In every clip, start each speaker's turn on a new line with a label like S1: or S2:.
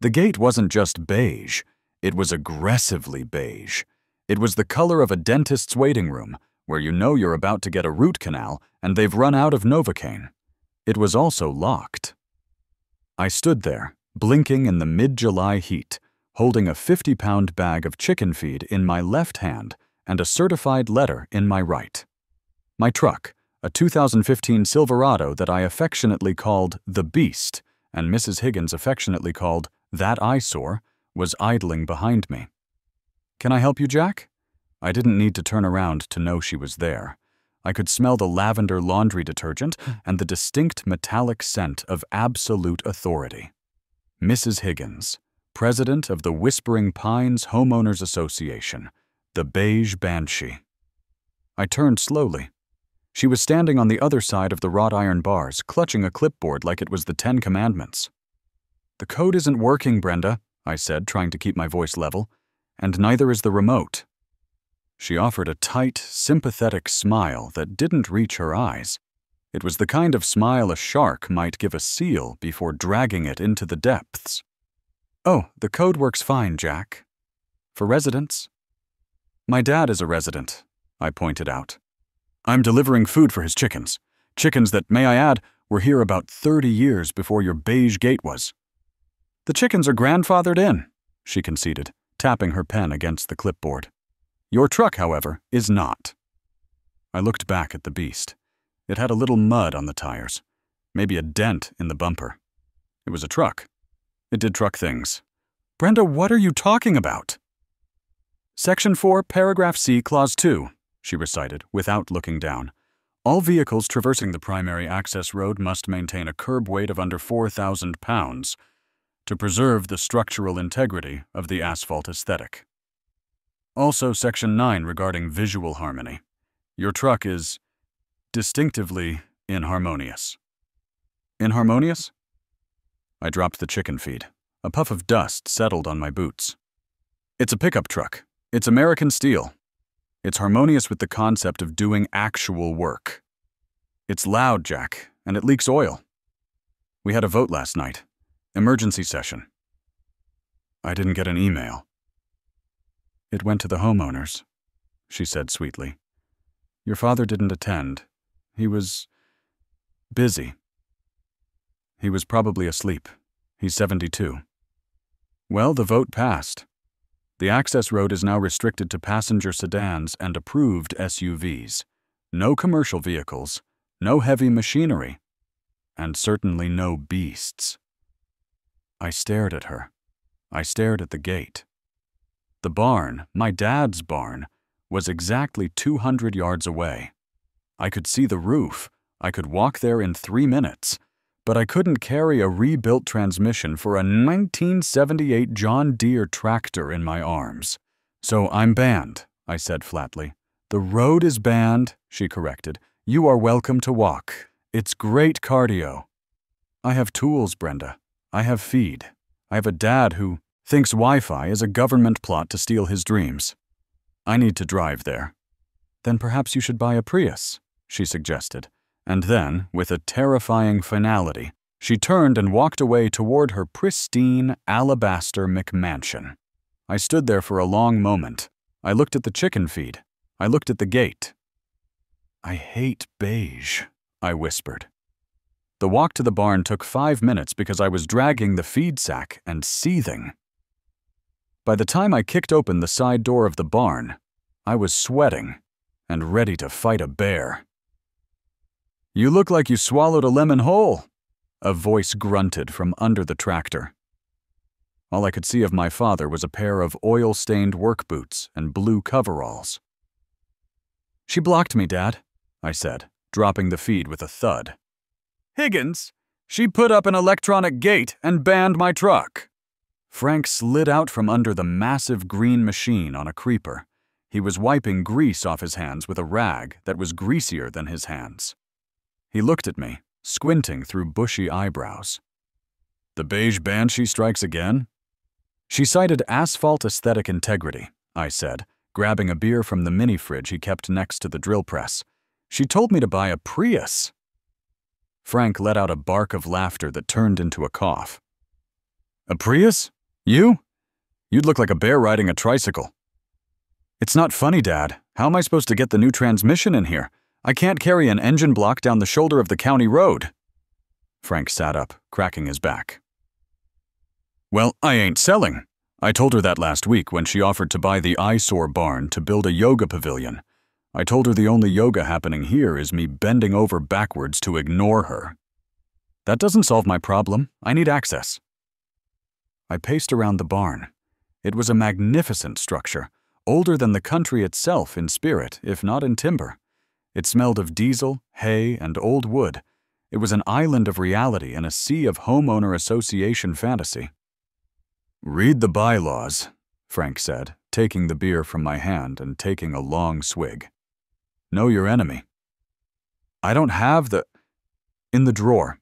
S1: The gate wasn't just beige, it was aggressively beige. It was the color of a dentist's waiting room, where you know you're about to get a root canal and they've run out of Novocaine. It was also locked. I stood there, blinking in the mid-July heat, holding a 50-pound bag of chicken feed in my left hand and a certified letter in my right. My truck, a 2015 Silverado that I affectionately called the Beast, and Mrs. Higgins affectionately called that eyesore, was idling behind me. "Can I help you, Jack?" I didn't need to turn around to know she was there. I could smell the lavender laundry detergent and the distinct metallic scent of absolute authority. Mrs. Higgins, president of the Whispering Pines Homeowners Association, the Beige Banshee. I turned slowly. She was standing on the other side of the wrought iron bars, clutching a clipboard like it was the 10 Commandments. "The code isn't working, Brenda," I said, trying to keep my voice level, "and neither is the remote." She offered a tight, sympathetic smile that didn't reach her eyes. It was the kind of smile a shark might give a seal before dragging it into the depths. "Oh, the code works fine, Jack. For residents." "My dad is a resident," I pointed out. "I'm delivering food for his chickens. Chickens that, may I add, were here about 30 years before your beige gate was." "The chickens are grandfathered in," she conceded, tapping her pen against the clipboard. "Your truck, however, is not." I looked back at the Beast. It had a little mud on the tires, maybe a dent in the bumper. It was a truck. It did truck things. "Brenda, what are you talking about?" "Section 4, Paragraph C, Clause 2, she recited, without looking down. "All vehicles traversing the primary access road must maintain a curb weight of under 4,000 pounds to preserve the structural integrity of the asphalt aesthetic." Also, Section 9 regarding visual harmony. Your truck is distinctively inharmonious. Inharmonious? I dropped the chicken feed. A puff of dust settled on my boots. "It's a pickup truck. It's American steel. It's harmonious with the concept of doing actual work. It's loud, Jack, and it leaks oil. We had a vote last night. Emergency session." I didn't get an email. "It went to the homeowners," she said sweetly. "Your father didn't attend. He was busy. He was probably asleep. He's 72. Well, the vote passed. The access road is now restricted to passenger sedans and approved SUVs. No commercial vehicles, no heavy machinery, and certainly no beasts." I stared at her. I stared at the gate. The barn, my dad's barn, was exactly 200 yards away. I could see the roof. I could walk there in 3 minutes. But I couldn't carry a rebuilt transmission for a 1978 John Deere tractor in my arms. "So I'm banned," I said flatly. "The road is banned," she corrected. "You are welcome to walk. It's great cardio." "I have tools, Brenda. I have feed. I have a dad who thinks Wi-Fi is a government plot to steal his dreams. I need to drive there." "Then perhaps you should buy a Prius," she suggested. And then, with a terrifying finality, she turned and walked away toward her pristine alabaster McMansion. I stood there for a long moment. I looked at the chicken feed. I looked at the gate. "I hate beige," I whispered. The walk to the barn took 5 minutes because I was dragging the feed sack and seething. By the time I kicked open the side door of the barn, I was sweating and ready to fight a bear. "You look like you swallowed a lemon whole," a voice grunted from under the tractor. All I could see of my father was a pair of oil-stained work boots and blue coveralls. "She blocked me, Dad," I said, dropping the feed with a thud. "Higgins, she put up an electronic gate and banned my truck." Frank slid out from under the massive green machine on a creeper. He was wiping grease off his hands with a rag that was greasier than his hands. He looked at me, squinting through bushy eyebrows. "The beige banshee strikes again?" "She cited asphalt aesthetic integrity," I said, grabbing a beer from the mini-fridge he kept next to the drill press. "She told me to buy a Prius." Frank let out a bark of laughter that turned into a cough. A Prius? You? You'd look like a bear riding a tricycle. It's not funny, Dad. How am I supposed to get the new transmission in here? I can't carry an engine block down the shoulder of the county road. Frank sat up, cracking his back. Well, I ain't selling. I told her that last week when she offered to buy the eyesore barn to build a yoga pavilion. I told her the only yoga happening here is me bending over backwards to ignore her. That doesn't solve my problem. I need access. I paced around the barn. It was a magnificent structure, older than the country itself in spirit, if not in timber. It smelled of diesel, hay, and old wood. It was an island of reality in a sea of homeowner association fantasy. Read the bylaws, Frank said, taking the beer from my hand and taking a long swig. Know your enemy. I don't have the... In the drawer.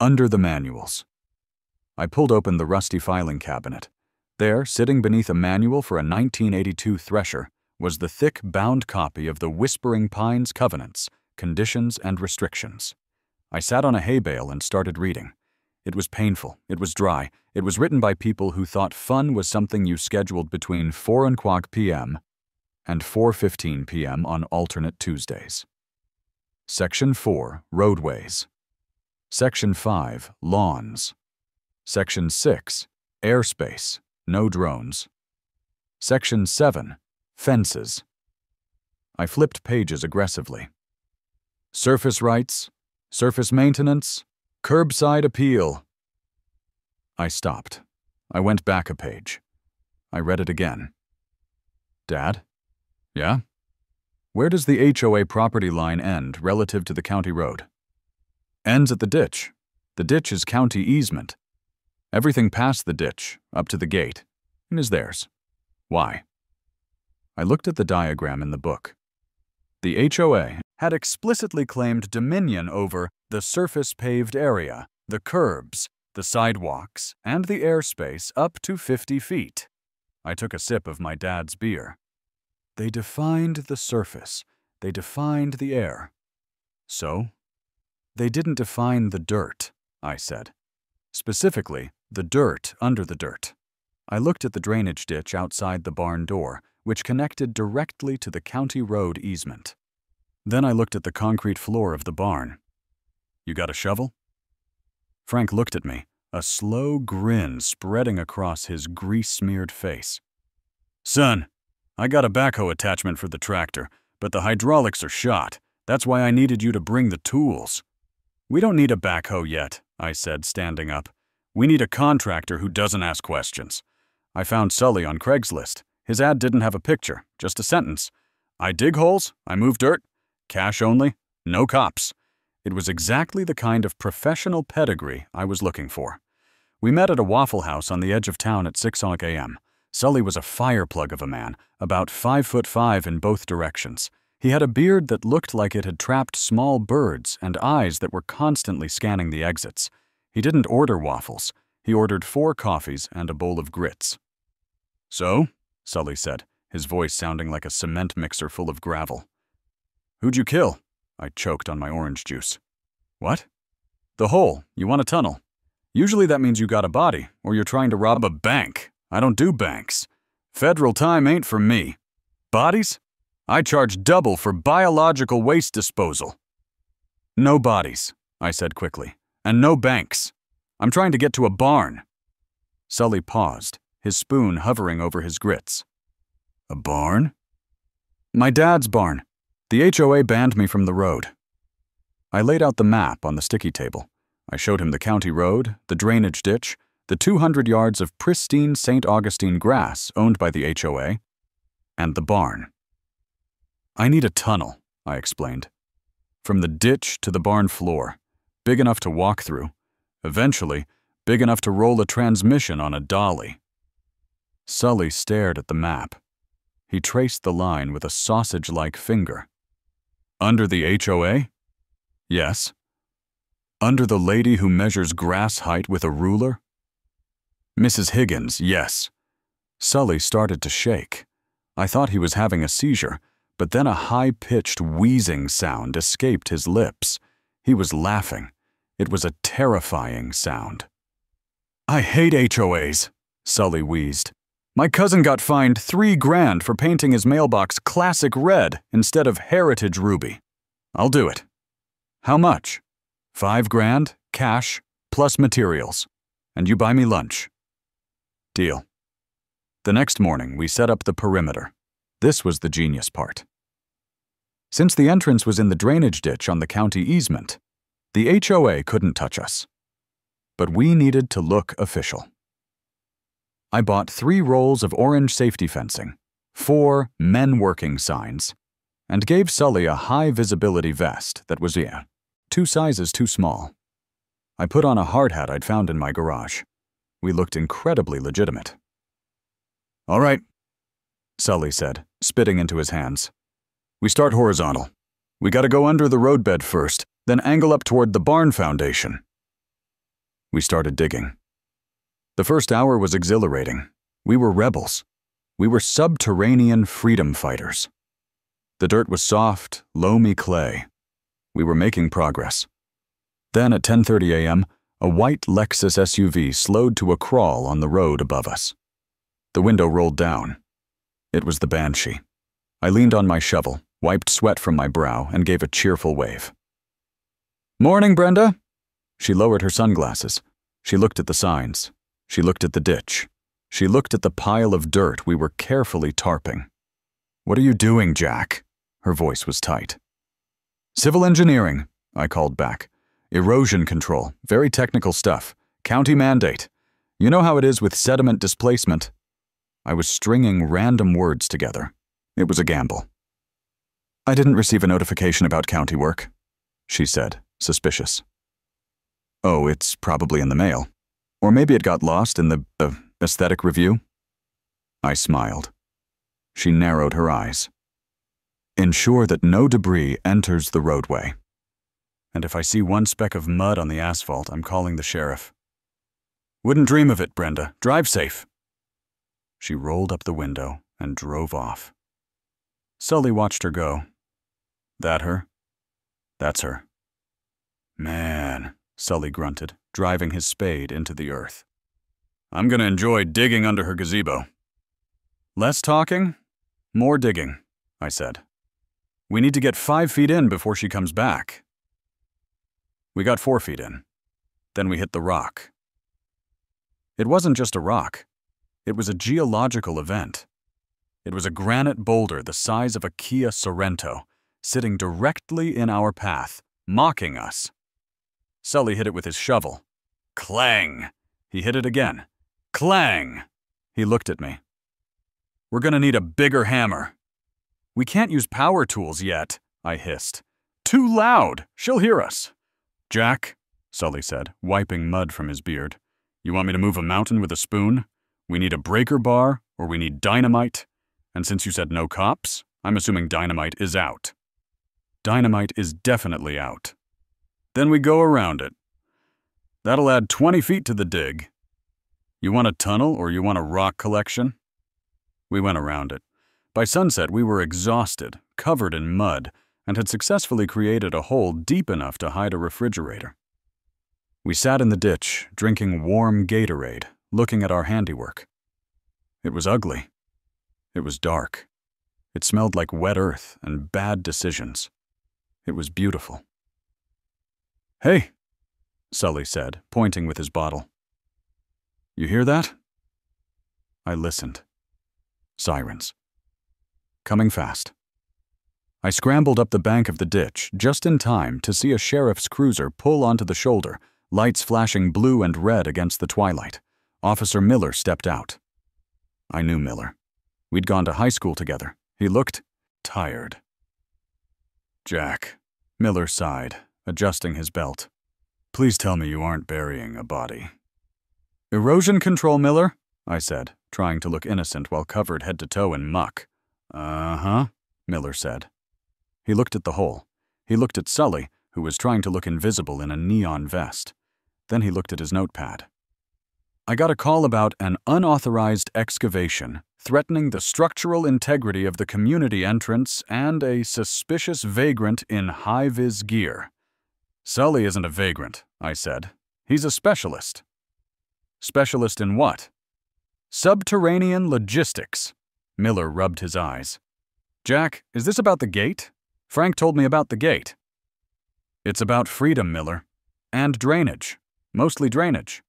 S1: Under the manuals. I pulled open the rusty filing cabinet. There, sitting beneath a manual for a 1982 thresher, was the thick, bound copy of the Whispering Pines Covenants, Conditions and Restrictions. I sat on a hay bale and started reading. It was painful, it was dry, it was written by people who thought fun was something you scheduled between 4:15 p.m. and 4:15 p.m. on alternate Tuesdays. Section 4, Roadways. Section 5, Lawns. Section 6, Airspace, no drones. Section 7, Fences. I flipped pages aggressively. Surface rights, surface maintenance, curbside appeal. I stopped. I went back a page. I read it again. Dad? Yeah? Where does the HOA property line end relative to the county road? Ends at the ditch. The ditch is county easement. Everything past the ditch, up to the gate, is theirs. Why? I looked at the diagram in the book. The HOA had explicitly claimed dominion over the surface paved area, the curbs, the sidewalks, and the airspace up to 50 feet. I took a sip of my dad's beer. They defined the surface. They defined the air. So? They didn't define the dirt, I said. Specifically, the dirt under the dirt. I looked at the drainage ditch outside the barn door, which connected directly to the county road easement. Then I looked at the concrete floor of the barn. You got a shovel? Frank looked at me, a slow grin spreading across his grease-smeared face. Son, I got a backhoe attachment for the tractor, but the hydraulics are shot. That's why I needed you to bring the tools. We don't need a backhoe yet, I said, standing up. We need a contractor who doesn't ask questions. I found Sully on Craigslist. His ad didn't have a picture, just a sentence. I dig holes, I move dirt, cash only, no cops. It was exactly the kind of professional pedigree I was looking for. We met at a Waffle House on the edge of town at 6 a.m. Sully was a fireplug of a man, about 5'5" in both directions. He had a beard that looked like it had trapped small birds and eyes that were constantly scanning the exits. He didn't order waffles. He ordered 4 coffees and a bowl of grits. So? Sully said, his voice sounding like a cement mixer full of gravel. Who'd you kill? I choked on my orange juice. What? The hole. You want a tunnel. Usually that means you got a body, or you're trying to rob a bank. I don't do banks. Federal time ain't for me. Bodies? I charge double for biological waste disposal. No bodies, I said quickly, and no banks. I'm trying to get to a barn. Sully paused, his spoon hovering over his grits. A barn? My dad's barn. The HOA banned me from the road. I laid out the map on the sticky table. I showed him the county road, the drainage ditch, the 200 yards of pristine St. Augustine grass owned by the HOA, and the barn. I need a tunnel, I explained. From the ditch to the barn floor, big enough to walk through, eventually big enough to roll a transmission on a dolly. Sully stared at the map. He traced the line with a sausage-like finger. Under the HOA? Yes. Under the lady who measures grass height with a ruler? Mrs. Higgins, yes. Sully started to shake. I thought he was having a seizure, but then a high-pitched wheezing sound escaped his lips. He was laughing. It was a terrifying sound. I hate HOAs, Sully wheezed. My cousin got fined $3 grand for painting his mailbox classic red instead of heritage ruby. I'll do it. How much? 5 grand, cash, plus materials. And you buy me lunch. Deal. The next morning, we set up the perimeter. This was the genius part. Since the entrance was in the drainage ditch on the county easement, the HOA couldn't touch us. But we needed to look official. I bought 3 rolls of orange safety fencing, 4 men working signs, and gave Sully a high-visibility vest that was, 2 sizes too small. I put on a hard hat I'd found in my garage. We looked incredibly legitimate. All right, Sully said, spitting into his hands. We start horizontal. We gotta go under the roadbed first, then angle up toward the barn foundation. We started digging. The first hour was exhilarating. We were rebels. We were subterranean freedom fighters. The dirt was soft, loamy clay. We were making progress. Then at 10:30 a.m., a white Lexus SUV slowed to a crawl on the road above us. The window rolled down. It was the Banshee. I leaned on my shovel, wiped sweat from my brow, and gave a cheerful wave. Morning, Brenda. She lowered her sunglasses. She looked at the signs. She looked at the ditch. She looked at the pile of dirt we were carefully tarping. What are you doing, Jack? Her voice was tight. Civil engineering, I called back. Erosion control, very technical stuff. County mandate. You know how it is with sediment displacement. I was stringing random words together. It was a gamble. I didn't receive a notification about county work, she said, suspicious. Oh, it's probably in the mail. Or maybe it got lost in the aesthetic review. I smiled. She narrowed her eyes. Ensure that no debris enters the roadway. And if I see one speck of mud on the asphalt, I'm calling the sheriff. Wouldn't dream of it, Brenda. Drive safe. She rolled up the window and drove off. Sully watched her go. That her? That's her. Man, Sully grunted, driving his spade into the earth. I'm gonna enjoy digging under her gazebo. Less talking, more digging, I said. We need to get 5 feet in before she comes back. We got 4 feet in. Then we hit the rock. It wasn't just a rock. It was a geological event. It was a granite boulder the size of a Kia Sorento, sitting directly in our path, mocking us. Sully hit it with his shovel. Clang! He hit it again. Clang! He looked at me. We're gonna need a bigger hammer. We can't use power tools yet, I hissed. Too loud! She'll hear us. Jack, Sully said, wiping mud from his beard. You want me to move a mountain with a spoon? We need a breaker bar, or we need dynamite. And since you said no cops, I'm assuming dynamite is out. Dynamite is definitely out. Then we go around it. That'll add 20 feet to the dig. You want a tunnel or you want a rock collection? We went around it. By sunset, we were exhausted, covered in mud, and had successfully created a hole deep enough to hide a refrigerator. We sat in the ditch, drinking warm Gatorade, looking at our handiwork. It was ugly. It was dark. It smelled like wet earth and bad decisions. It was beautiful. Hey, Sully said, pointing with his bottle. You hear that? I listened. Sirens. Coming fast. I scrambled up the bank of the ditch just in time to see a sheriff's cruiser pull onto the shoulder, lights flashing blue and red against the twilight. Officer Miller stepped out. I knew Miller. We'd gone to high school together. He looked tired. Jack, Miller sighed, adjusting his belt. Please tell me you aren't burying a body. Erosion control, Miller, I said, trying to look innocent while covered head to toe in muck. Uh-huh, Miller said. He looked at the hole. He looked at Sully, who was trying to look invisible in a neon vest. Then he looked at his notepad. I got a call about an unauthorized excavation threatening the structural integrity of the community entrance and a suspicious vagrant in high-vis gear. Sully isn't a vagrant, I said. He's a specialist. Specialist in what? Subterranean logistics. Miller rubbed his eyes. Jack, is this about the gate? Frank told me about the gate. It's about freedom, Miller. And drainage. Mostly drainage.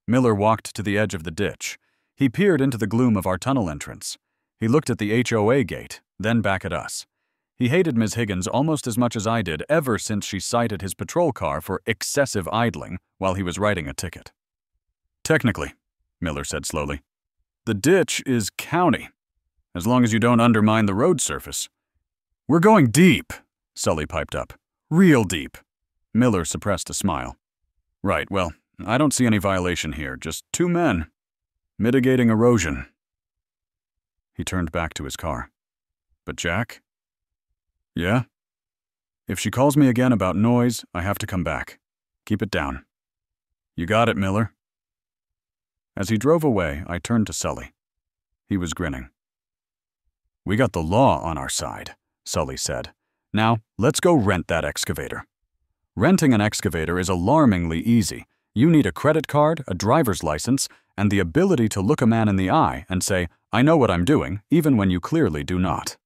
S1: Miller walked to the edge of the ditch. He peered into the gloom of our tunnel entrance. He looked at the HOA gate, then back at us. He hated Ms. Higgins almost as much as I did ever since she cited his patrol car for excessive idling while he was writing a ticket. Technically, Miller said slowly, the ditch is county, as long as you don't undermine the road surface. We're going deep, Sully piped up. Real deep. Miller suppressed a smile. Right, well, I don't see any violation here, just two men. Mitigating erosion. He turned back to his car. But Jack? Yeah? If she calls me again about noise, I have to come back. Keep it down. You got it, Miller. As he drove away, I turned to Sully. He was grinning. We got the law on our side, Sully said. Now, let's go rent that excavator. Renting an excavator is alarmingly easy. You need a credit card, a driver's license, and the ability to look a man in the eye and say, I know what I'm doing, even when you clearly do not.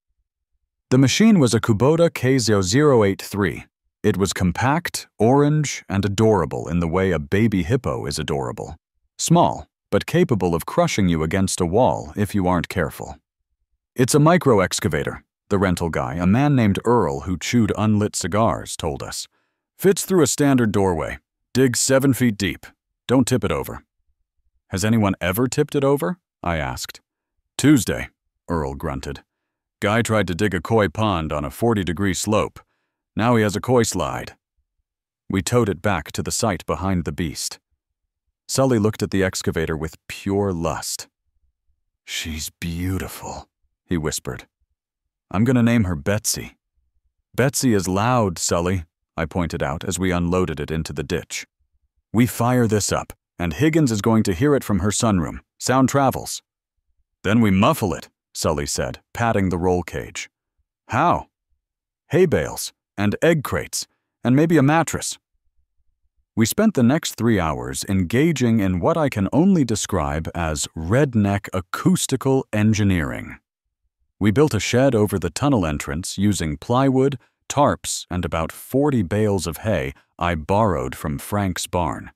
S1: The machine was a Kubota K0083. It was compact, orange, and adorable in the way a baby hippo is adorable. Small, but capable of crushing you against a wall if you aren't careful. It's a micro-excavator, the rental guy, a man named Earl who chewed unlit cigars, told us. Fits through a standard doorway. Digs 7 feet deep. Don't tip it over. Has anyone ever tipped it over? I asked. Tuesday, Earl grunted. Guy tried to dig a koi pond on a 40-degree slope. Now he has a koi slide. We towed it back to the site behind the beast. Sully looked at the excavator with pure lust. She's beautiful, he whispered. I'm gonna name her Betsy. Betsy is loud, Sully, I pointed out as we unloaded it into the ditch. We fire this up, and Higgins is going to hear it from her sunroom. Sound travels. Then we muffle it, Sully said, patting the roll cage. How? Hay bales, and egg crates, and maybe a mattress. We spent the next 3 hours engaging in what I can only describe as redneck acoustical engineering. We built a shed over the tunnel entrance using plywood, tarps, and about 40 bales of hay I borrowed from Frank's barn.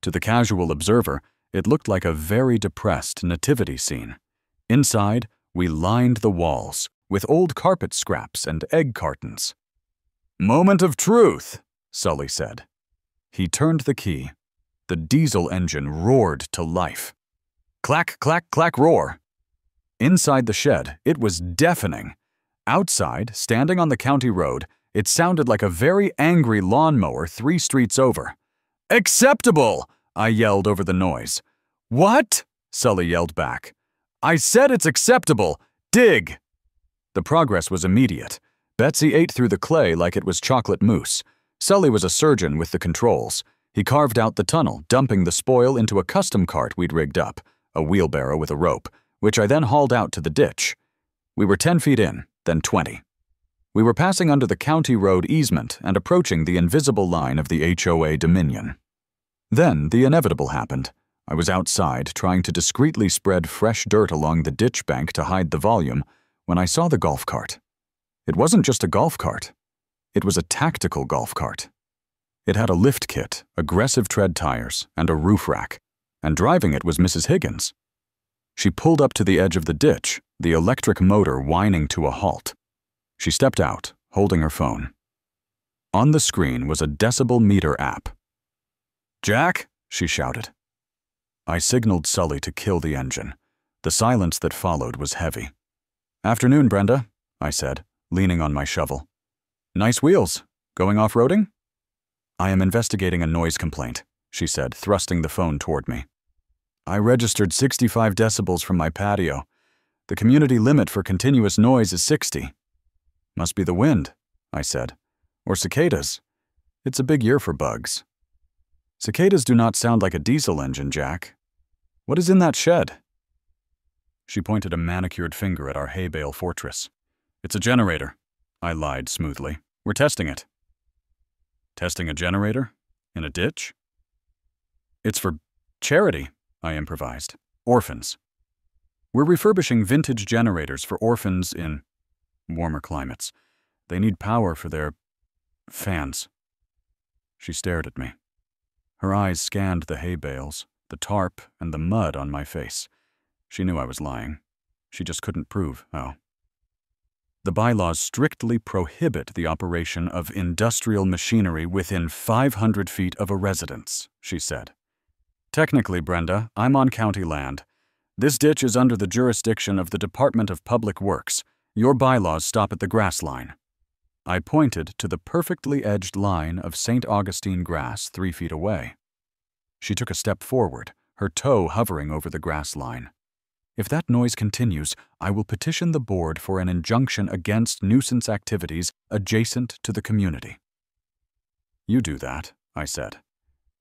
S1: To the casual observer, it looked like a very depressed nativity scene. Inside, we lined the walls with old carpet scraps and egg cartons. Moment of truth, Sully said. He turned the key. The diesel engine roared to life. Clack, clack, clack, roar. Inside the shed, it was deafening. Outside, standing on the county road, it sounded like a very angry lawnmower 3 streets over. Acceptable! I yelled over the noise. What? Sully yelled back. I said it's acceptable. Dig! The progress was immediate. Betsy ate through the clay like it was chocolate mousse. Sully was a surgeon with the controls. He carved out the tunnel, dumping the spoil into a custom cart we'd rigged up, a wheelbarrow with a rope, which I then hauled out to the ditch. We were 10 feet in, then 20. We were passing under the county road easement and approaching the invisible line of the HOA dominion. Then the inevitable happened. I was outside, trying to discreetly spread fresh dirt along the ditch bank to hide the volume, when I saw the golf cart. It wasn't just a golf cart. It was a tactical golf cart. It had a lift kit, aggressive tread tires, and a roof rack, and driving it was Mrs. Higgins. She pulled up to the edge of the ditch, the electric motor whining to a halt. She stepped out, holding her phone. On the screen was a decibel meter app. Jack, she shouted. I signaled Sully to kill the engine. The silence that followed was heavy. Afternoon, Brenda, I said, leaning on my shovel. Nice wheels. Going off-roading? I am investigating a noise complaint, she said, thrusting the phone toward me. I registered 65 decibels from my patio. The community limit for continuous noise is 60. Must be the wind, I said. Or cicadas. It's a big year for bugs. Cicadas do not sound like a diesel engine, Jack. What is in that shed? She pointed a manicured finger at our hay bale fortress. It's a generator, I lied smoothly. We're testing it. Testing a generator? In a ditch? It's for charity, I improvised. Orphans. We're refurbishing vintage generators for orphans in warmer climates. They need power for their fans. She stared at me. Her eyes scanned the hay bales, the tarp, and the mud on my face. She knew I was lying. She just couldn't prove how. The bylaws strictly prohibit the operation of industrial machinery within 500 feet of a residence, she said. Technically, Brenda, I'm on county land. This ditch is under the jurisdiction of the Department of Public Works. Your bylaws stop at the grass line. I pointed to the perfectly edged line of St. Augustine grass 3 feet away. She took a step forward, her toe hovering over the grass line. If that noise continues, I will petition the board for an injunction against nuisance activities adjacent to the community. You do that, I said.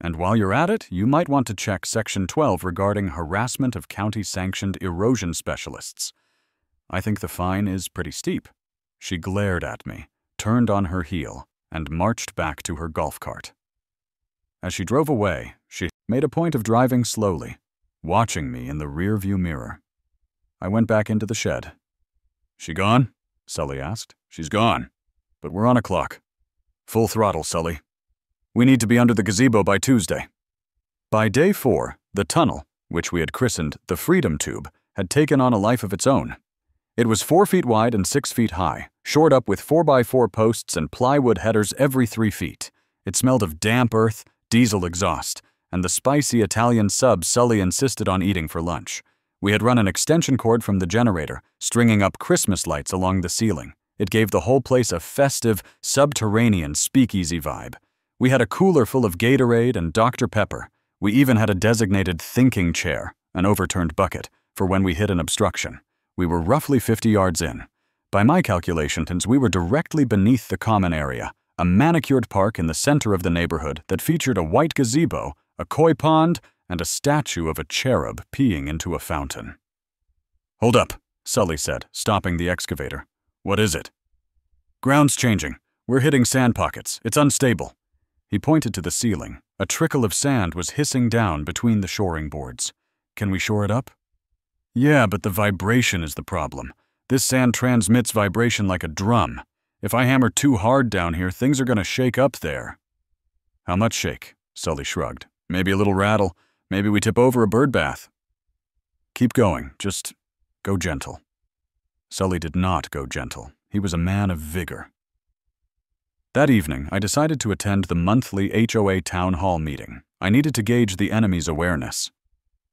S1: And while you're at it, you might want to check Section 12 regarding harassment of county-sanctioned erosion specialists. I think the fine is pretty steep. She glared at me, turned on her heel, and marched back to her golf cart. As she drove away, she made a point of driving slowly, watching me in the rearview mirror. I went back into the shed. She gone? Sully asked. She's gone. But we're on a clock. Full throttle, Sully. We need to be under the gazebo by Tuesday. By day 4, the tunnel, which we had christened the Freedom Tube, had taken on a life of its own. It was 4 feet wide and 6 feet high, shored up with 4x4 posts and plywood headers every 3 feet. It smelled of damp earth, diesel exhaust, and the spicy Italian sub Sully insisted on eating for lunch. We had run an extension cord from the generator, stringing up Christmas lights along the ceiling. It gave the whole place a festive, subterranean speakeasy vibe. We had a cooler full of Gatorade and Dr. Pepper. We even had a designated thinking chair, an overturned bucket, for when we hit an obstruction. We were roughly 50 yards in. By my calculations, we were directly beneath the common area, a manicured park in the center of the neighborhood that featured a white gazebo, a koi pond, and a statue of a cherub peeing into a fountain. Hold up, Sully said, stopping the excavator. What is it? Ground's changing. We're hitting sand pockets. It's unstable. He pointed to the ceiling. A trickle of sand was hissing down between the shoring boards. Can we shore it up? Yeah, but the vibration is the problem. This sand transmits vibration like a drum. If I hammer too hard down here, things are going to shake up there. How much shake? Sully shrugged. Maybe a little rattle. Maybe we tip over a bird bath. Keep going. Just go gentle. Sully did not go gentle. He was a man of vigor. That evening, I decided to attend the monthly HOA town hall meeting. I needed to gauge the enemy's awareness.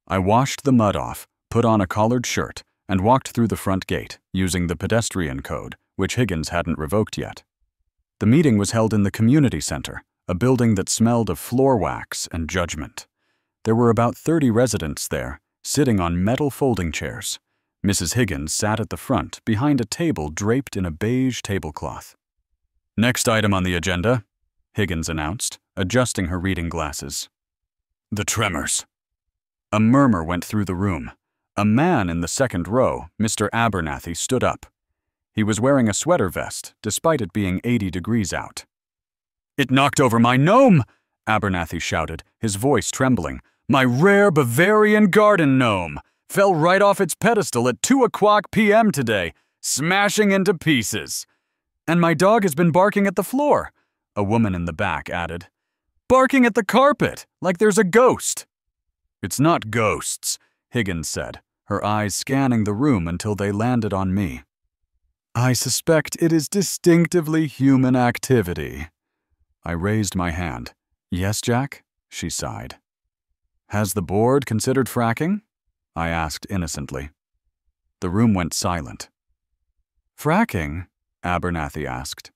S1: I washed the mud off, put on a collared shirt, and walked through the front gate, using the pedestrian code, which Higgins hadn't revoked yet. The meeting was held in the community center, a building that smelled of floor wax and judgment. There were about 30 residents there, sitting on metal folding chairs. Mrs. Higgins sat at the front, behind a table draped in a beige tablecloth. Next item on the agenda, Higgins announced, adjusting her reading glasses. The tremors. A murmur went through the room. A man in the second row, Mr. Abernathy, stood up. He was wearing a sweater vest, despite it being 80 degrees out. It knocked over my gnome, Abernathy shouted, his voice trembling. My rare Bavarian garden gnome fell right off its pedestal at 2:00 p.m. today, smashing into pieces. And my dog has been barking at the floor, a woman in the back added. Barking at the carpet, like there's a ghost. It's not ghosts, Higgins said, her eyes scanning the room until they landed on me. I suspect it is distinctively human activity. I raised my hand. Yes, Jack? She sighed. Has the board considered fracking? I asked innocently. The room went silent. Fracking? Abernathy asked.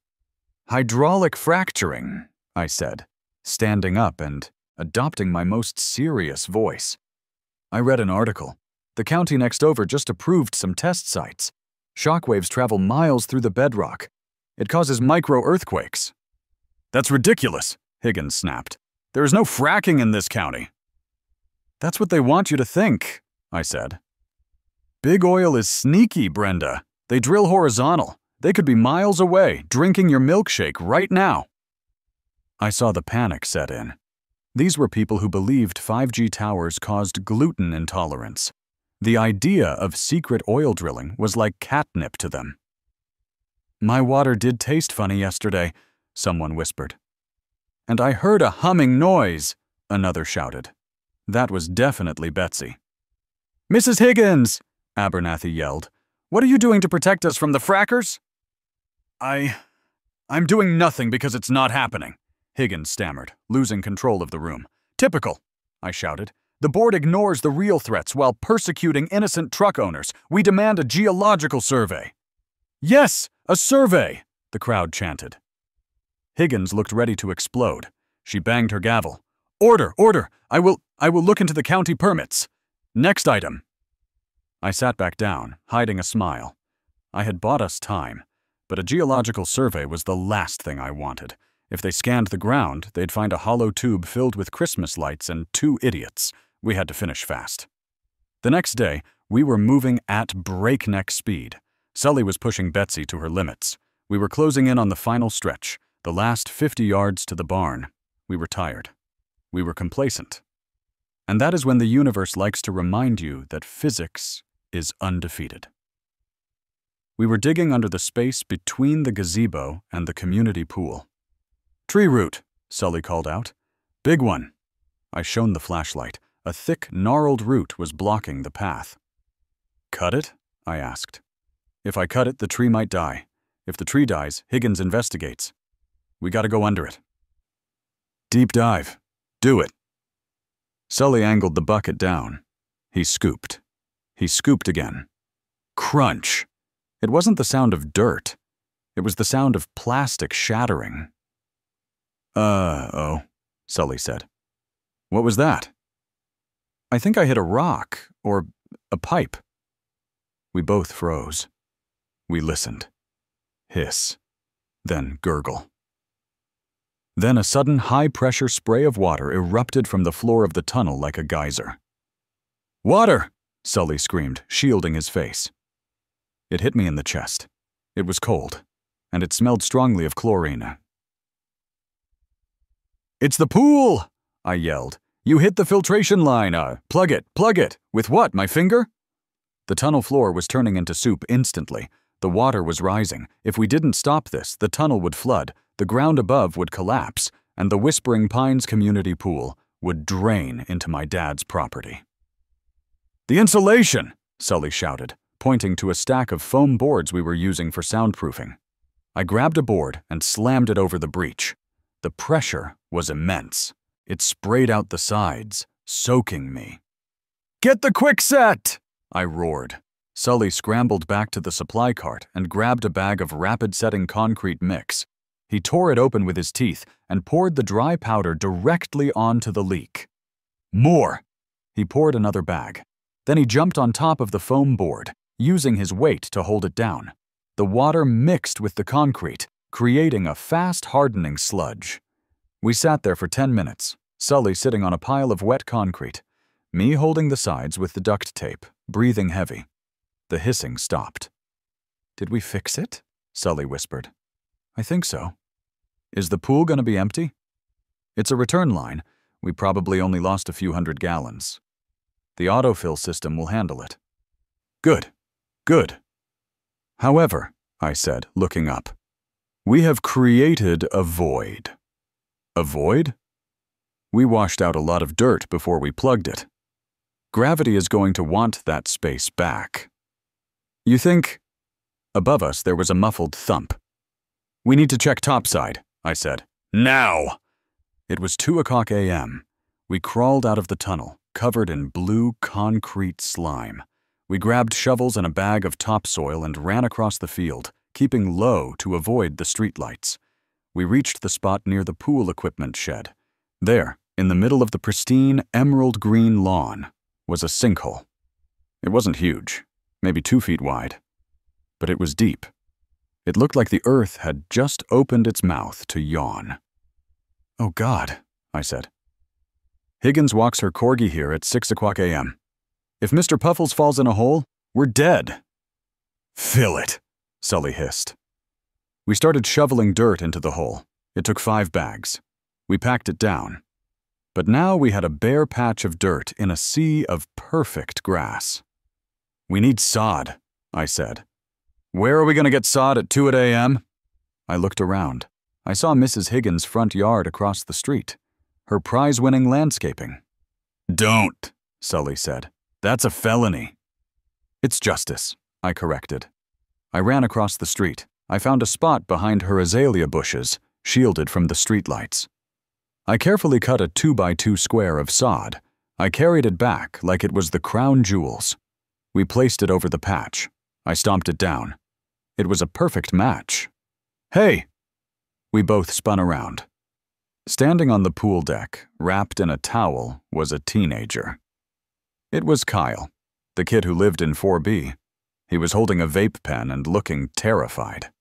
S1: Hydraulic fracturing, I said, standing up and adopting my most serious voice. I read an article. The county next over just approved some test sites. Shockwaves travel miles through the bedrock. It causes micro-earthquakes. That's ridiculous, Higgins snapped. There is no fracking in this county. That's what they want you to think, I said. Big oil is sneaky, Brenda. They drill horizontal. They could be miles away, drinking your milkshake right now. I saw the panic set in. These were people who believed 5G towers caused gluten intolerance. The idea of secret oil drilling was like catnip to them. "My water did taste funny yesterday," someone whispered. "And I heard a humming noise," another shouted. That was definitely Betsy. "Mrs. Higgins!" Abernathy yelled. "What are you doing to protect us from the frackers?" I'm doing nothing because it's not happening," Higgins stammered, losing control of the room. "Typical," I shouted. "The board ignores the real threats while persecuting innocent truck owners. We demand a geological survey." "Yes, a survey!" the crowd chanted. Higgins looked ready to explode. She banged her gavel. "Order, order! I will look into the county permits. Next item." I sat back down, hiding a smile. I had bought us time, but a geological survey was the last thing I wanted. If they scanned the ground, they'd find a hollow tube filled with Christmas lights and 2 idiots. We had to finish fast. The next day, we were moving at breakneck speed. Sully was pushing Betsy to her limits. We were closing in on the final stretch, the last 50 yards to the barn. We were tired. We were complacent. And that is when the universe likes to remind you that physics is undefeated. We were digging under the space between the gazebo and the community pool. "Tree root," Sully called out. "Big one." I shone the flashlight. A thick, gnarled root was blocking the path. "Cut it?" I asked. "If I cut it, the tree might die. If the tree dies, Higgins investigates. We gotta go under it." "Deep dive. Do it." Sully angled the bucket down. He scooped. He scooped again. Crunch! It wasn't the sound of dirt. It was the sound of plastic shattering. "Oh," Sully said. "What was that?" "I think I hit a rock, or a pipe." We both froze. We listened. Hiss. Then gurgle. Then a sudden high-pressure spray of water erupted from the floor of the tunnel like a geyser. "Water!" Sully screamed, shielding his face. It hit me in the chest. It was cold, and it smelled strongly of chlorine. "It's the pool!" I yelled. "You hit the filtration line. Plug it, plug it. With what, my finger?" The tunnel floor was turning into soup instantly. The water was rising. If we didn't stop this, the tunnel would flood, the ground above would collapse, and the Whispering Pines community pool would drain into my dad's property. "The insulation!" Sully shouted, pointing to a stack of foam boards we were using for soundproofing. I grabbed a board and slammed it over the breach. The pressure was immense. It sprayed out the sides, soaking me. "Get the quickset!" I roared. Sully scrambled back to the supply cart and grabbed a bag of rapid-setting concrete mix. He tore it open with his teeth and poured the dry powder directly onto the leak. "More!" He poured another bag. Then he jumped on top of the foam board, using his weight to hold it down. The water mixed with the concrete, creating a fast-hardening sludge. We sat there for 10 minutes, Sully sitting on a pile of wet concrete, me holding the sides with the duct tape, breathing heavy. The hissing stopped. "Did we fix it?" Sully whispered. "I think so." "Is the pool gonna be empty?" "It's a return line. We probably only lost a few hundred gallons. The autofill system will handle it." "Good. Good." "However," I said, looking up, "we have created a void." "A void?" "We washed out a lot of dirt before we plugged it. Gravity is going to want that space back." "You think—" Above us there was a muffled thump. "We need to check topside," I said. "Now!" It was 2:00 a.m. We crawled out of the tunnel, covered in blue concrete slime. We grabbed shovels and a bag of topsoil and ran across the field, keeping low to avoid the streetlights. We reached the spot near the pool equipment shed. There, in the middle of the pristine emerald green lawn, was a sinkhole. It wasn't huge, maybe 2 feet wide, but it was deep. It looked like the earth had just opened its mouth to yawn. "Oh God," I said. "Higgins walks her corgi here at 6:00 a.m. If Mr. Puffles falls in a hole, we're dead." "Fill it," Sully hissed. We started shoveling dirt into the hole. It took 5 bags. We packed it down. But now we had a bare patch of dirt in a sea of perfect grass. "We need sod," I said. "Where are we going to get sod at 2 a.m.? I looked around. I saw Mrs. Higgins' front yard across the street. Her prize-winning landscaping. "Don't," Sully said. "That's a felony." "It's justice," I corrected. I ran across the street. I found a spot behind her azalea bushes, shielded from the streetlights. I carefully cut a 2x2 square of sod. I carried it back like it was the crown jewels. We placed it over the patch. I stomped it down. It was a perfect match. "Hey!" We both spun around. Standing on the pool deck, wrapped in a towel, was a teenager. It was Kyle, the kid who lived in 4B. He was holding a vape pen and looking terrified.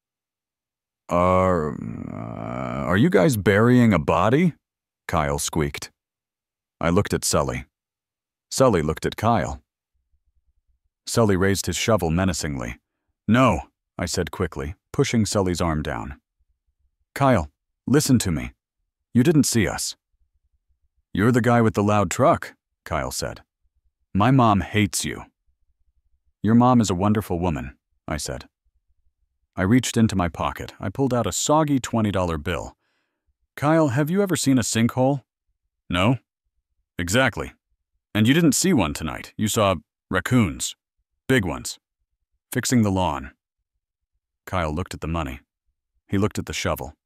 S1: Are you guys burying a body?" Kyle squeaked. I looked at Sully. Sully looked at Kyle. Sully raised his shovel menacingly. "No," I said quickly, pushing Sully's arm down. "Kyle, listen to me. You didn't see us." "You're the guy with the loud truck," Kyle said. "My mom hates you." "Your mom is a wonderful woman," I said. I reached into my pocket. I pulled out a soggy $20 bill. "Kyle, have you ever seen a sinkhole?" "No." "Exactly. And you didn't see one tonight. You saw raccoons. Big ones. Fixing the lawn." Kyle looked at the money. He looked at the shovel.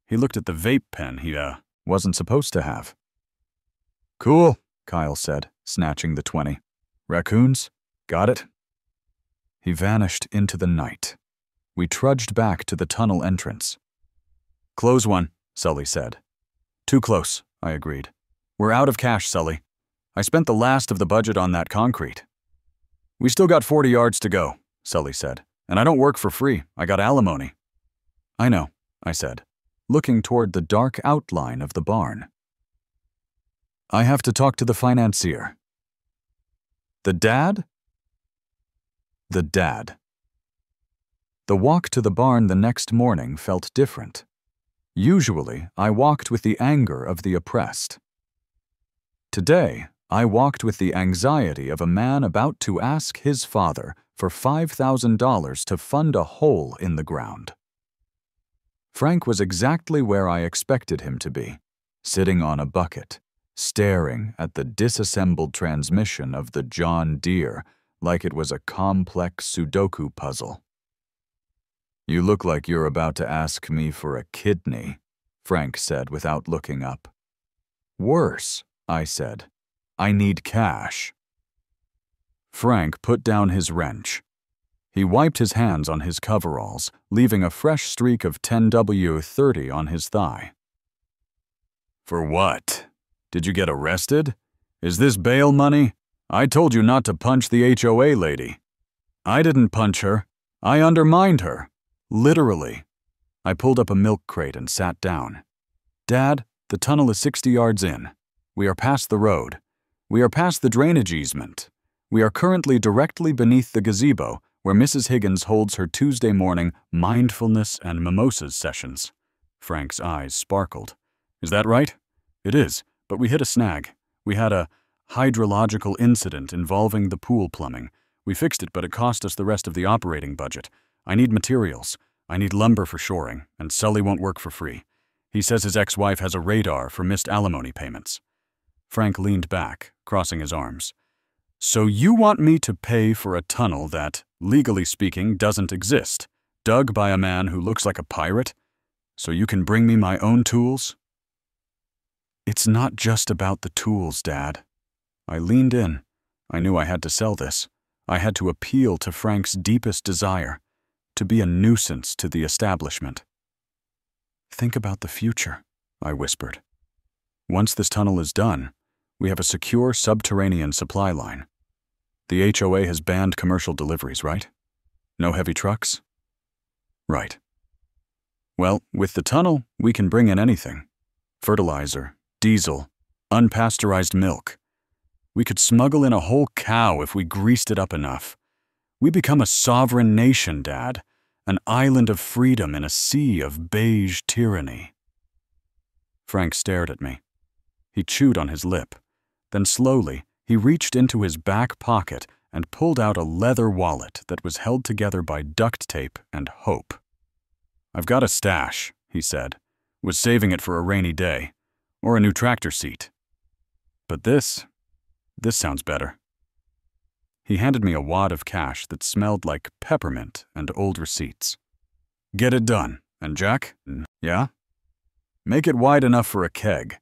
S1: He looked at the vape pen he, wasn't supposed to have. "Cool," Kyle said, snatching the 20. "Raccoons? Got it." He vanished into the night. We trudged back to the tunnel entrance. "Close one," Sully said. "Too close," I agreed. "We're out of cash, Sully. I spent the last of the budget on that concrete." "We still got 40 yards to go," Sully said. "And I don't work for free. I got alimony." "I know," I said, looking toward the dark outline of the barn. "I have to talk to the financier." "The dad?" The dad. The walk to the barn the next morning felt different. Usually, I walked with the anger of the oppressed. Today, I walked with the anxiety of a man about to ask his father for $5,000 to fund a hole in the ground. Frank was exactly where I expected him to be, sitting on a bucket, staring at the disassembled transmission of the John Deere like it was a complex Sudoku puzzle. "You look like you're about to ask me for a kidney," Frank said without looking up. "Worse," I said. "I need cash." Frank put down his wrench. He wiped his hands on his coveralls, leaving a fresh streak of 10W30 on his thigh. "For what? Did you get arrested? Is this bail money? I told you not to punch the HOA lady." "I didn't punch her. I undermined her. Literally." I pulled up a milk crate and sat down. "Dad, the tunnel is 60 yards in. We are past the road. We are past the drainage easement. We are currently directly beneath the gazebo where Mrs. Higgins holds her Tuesday morning mindfulness and mimosas sessions." Frank's eyes sparkled. "Is that right?" "It is, but we hit a snag. We had a hydrological incident involving the pool plumbing. We fixed it, but it cost us the rest of the operating budget. I need materials. I need lumber for shoring, and Sully won't work for free. He says his ex-wife has a radar for missed alimony payments." Frank leaned back, crossing his arms. "So you want me to pay for a tunnel that, legally speaking, doesn't exist, dug by a man who looks like a pirate, so you can bring me my own tools?" "It's not just about the tools, Dad." I leaned in. I knew I had to sell this. I had to appeal to Frank's deepest desire, to be a nuisance to the establishment. "Think about the future," I whispered. "Once this tunnel is done, we have a secure subterranean supply line. The HOA has banned commercial deliveries, right? No heavy trucks?" "Right." "Well, with the tunnel, we can bring in anything. Fertilizer, diesel, unpasteurized milk. We could smuggle in a whole cow if we greased it up enough. We become a sovereign nation, Dad, an island of freedom in a sea of beige tyranny." Frank stared at me. He chewed on his lip. Then slowly, he reached into his back pocket and pulled out a leather wallet that was held together by duct tape and hope. "I've got a stash," he said. "Was saving it for a rainy day. Or a new tractor seat. But this sounds better." He handed me a wad of cash that smelled like peppermint and old receipts. "Get it done. And Jack? Yeah? Make it wide enough for a keg.